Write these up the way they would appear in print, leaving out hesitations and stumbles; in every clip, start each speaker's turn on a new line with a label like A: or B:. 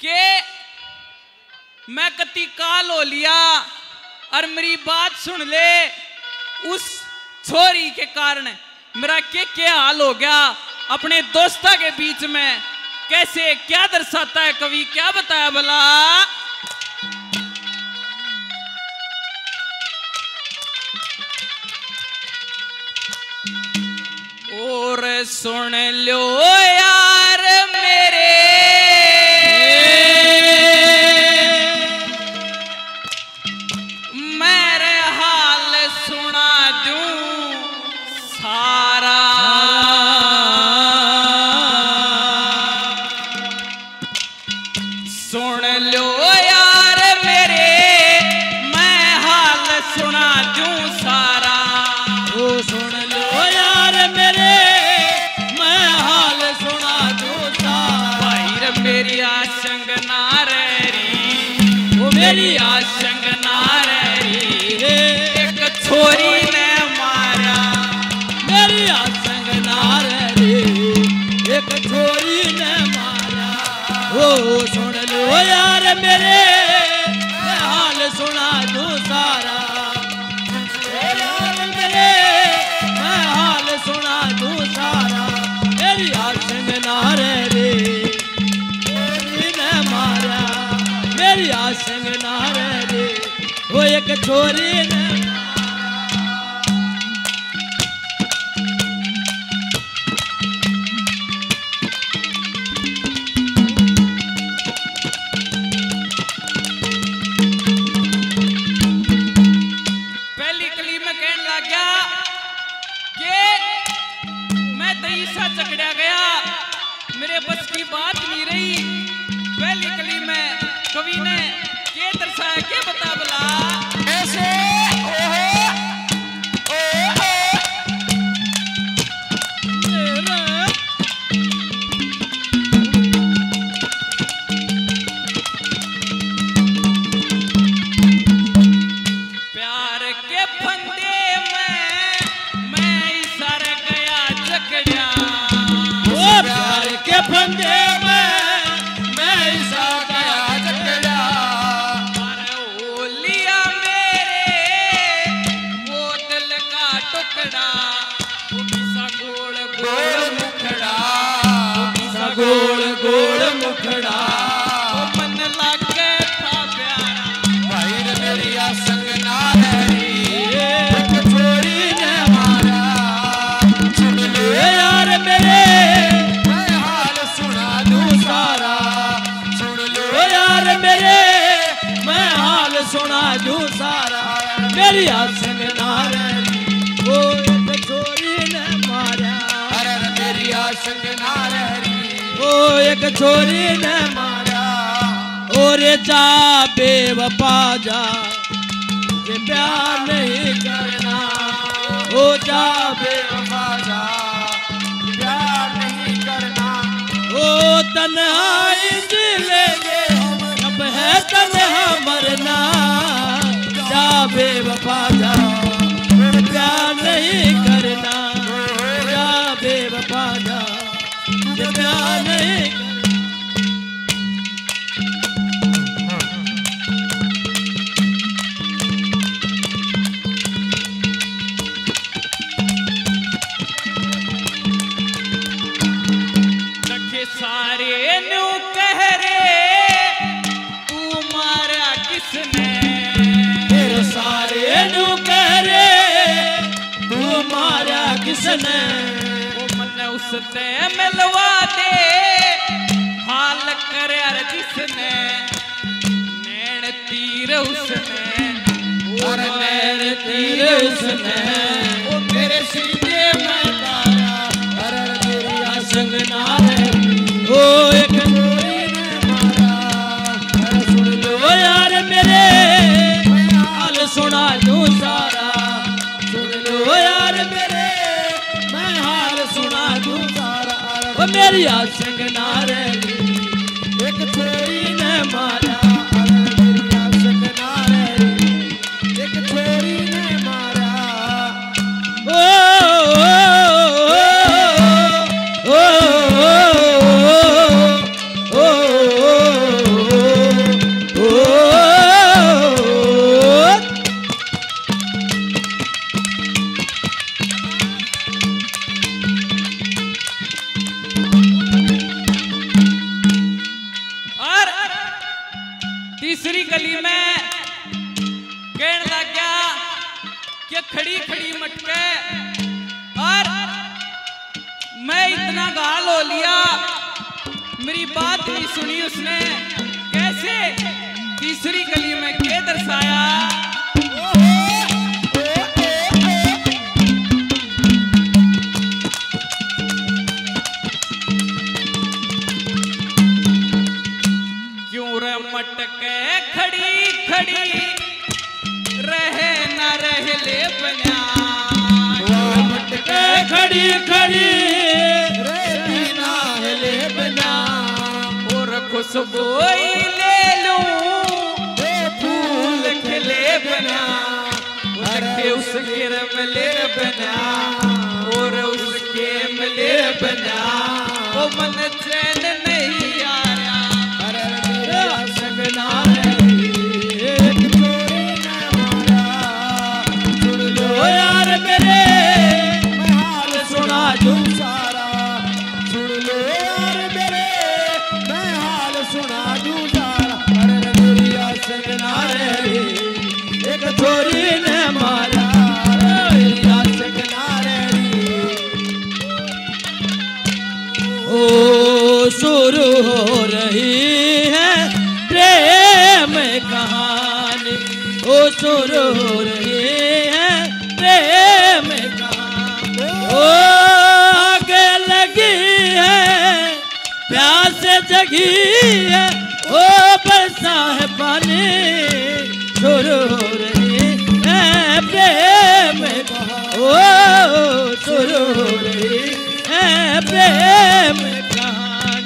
A: के मैं कति काल हो लिया और मेरी बात सुन ले। उस छोरी के कारण मेरा क्या हाल हो गया अपने दोस्ता के बीच में। कैसे क्या दर्शाता है कवि, क्या बताया भला। और सुन लो यार मेरे, मेरे हाल सुना दूं सारा। सुन लो यार मेरे, मैं हाल सुना दूं सारा।
B: ओ सुन लो यार मेरे, मैं हाल सुना दूं सारा।
A: भाई रे मेरी आशंग ना रही, वो मेरी आशंग ना रही। एक छोरी ने मारा,
B: मेरी आशंग ना रही, एक छोरी ने मारा। ओ सुन लो यार मेरे, मैं हाल सुना दूं सारा। ओ यार मेरे, मैं हाल सुना दूं सारा। मेरी आशंग ना रही, छोरी ने मारा। मेरी आशंग ना रही, वो एक छोरी ने।
A: पहली कली में कहने लग गया कि मैं दईसा चकड़ा गया, मेरे बस की बात नहीं रही। पहली कली में कवि ने क्या दर्शाया, क्या बता भला।
B: ऐसे
A: प्यार के फंदे में मैं सर गया चकड़ा।
B: ओ प्यार के फंदे में मैं सा गया चकड़ा।
A: अरे ओ लिया मेरे वो दिल का टुकड़ा। वो किसा गोल गोल मुखड़ा, वो किसा
B: गोल गोल मुखड़ा।
A: वो मन लागे था प्यारा।
B: भाई रे मेरी आशंग ना रही, एक छोरी ने मारा। सुन लो यार मेरे, मैं हाल सुना दूं सारा। सुन लो यार मेरे, मैं हाल सुना दूं सारा। मेरी आशंग ना रही, वो एक छोरी ने मारा। अरे मेरी आशंग ना रही, वो एक छोरी ने मारा। और जा बेवफा जा, ये प्यार नहीं करना। ओ जा बेवफा जा, प्यार नहीं करना। ओ तन्हाई जी लेंगे हम, अब है तन्हा मरना। जा बेवफा जा, प्यार नहीं करना। जा बेवफा जा, ये प्यार नहीं करना।
A: रखे सारे न्यू कह रे तू मारा किसने।
B: तेरे सारे नू कह रे, तू मारा किसने।
A: वो मन उससे मिलवा दे हाल कर यार जिसने। नैन तीर उसने,
B: और मेरे तीर उसने। वो मेरे सीने में तारा। अरे मेरी आशंग ना रही, वो एक छोरी ने मारा। अरे सुन लो यार मेरे, मैं हाल सुना दूं सारा। सुन लो यार मेरे, मैं हाल सुना दूं सारा। वो मेरी आशंग ना रही, एक छोरी ने मारा। अरे मेरी आशंग ना रही, एक छोरी ने मारा। ओ
A: तीसरी गली में कहने लग गया कि खड़ी खड़ी मटके और मैं इतना गाल हो लिया, मेरी बात नहीं सुनी उसने। कैसे तीसरी गली में क्या दर्शाया, मटके खड़ी खड़ी रहे न रह ले बना,
B: मटके खड़ी खड़ी रहे न ले बना,
A: और खुशबू ले लूं फूल खिले बना, रखे उसके रमले बना और उसके मिले बना, वो मन चैन नहीं आ रहा।
B: सुन लो यार मेरे मैं हाल सुना दूं सारा, सुन लो यार मेरे मैं हाल सुना दूं सारा। अरे मेरी आशिक नारे एक छोरी ने मारा, मेरी आशिक नारे ओ शुरू हो रही है प्रेम कहानी, ओ शुरू हो रही है प्रेम कहानी, ओ आगे लगी है प्यास जगी है, ओ बरसा है पानी, शुरू हो रही है प्रेम कहानी, ओ शुरू हो रही है प्रेम कहानी।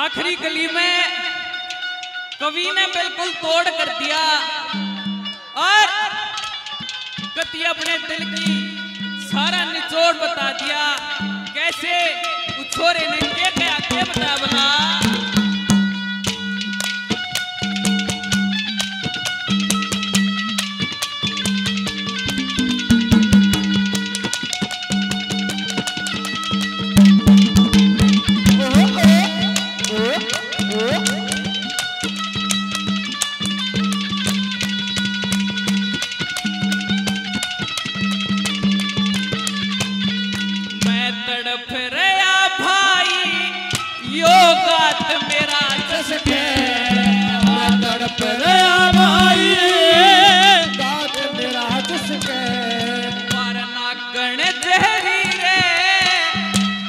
A: आखिरी गली में कवि ने बिल्कुल तोड़ कर दिया और कति अपने दिल की सारा निचोड़ बता दिया। कैसे उस छोरे ने क्या बता बना, तड़प रहा भाई यो गात मेरा चसके,
B: मैं तड़प रहा भाई गात मेरा चसके,
A: मारना गण जहरी रे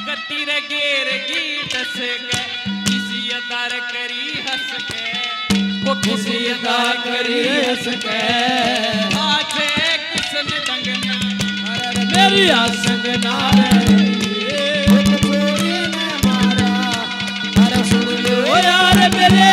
A: कती रे गेर की डस के, किसी अदार करी हंस के, वो किसी अदार करी हंस के, आज किसने दंग में
B: मेरी आसंग नारे यार मेरे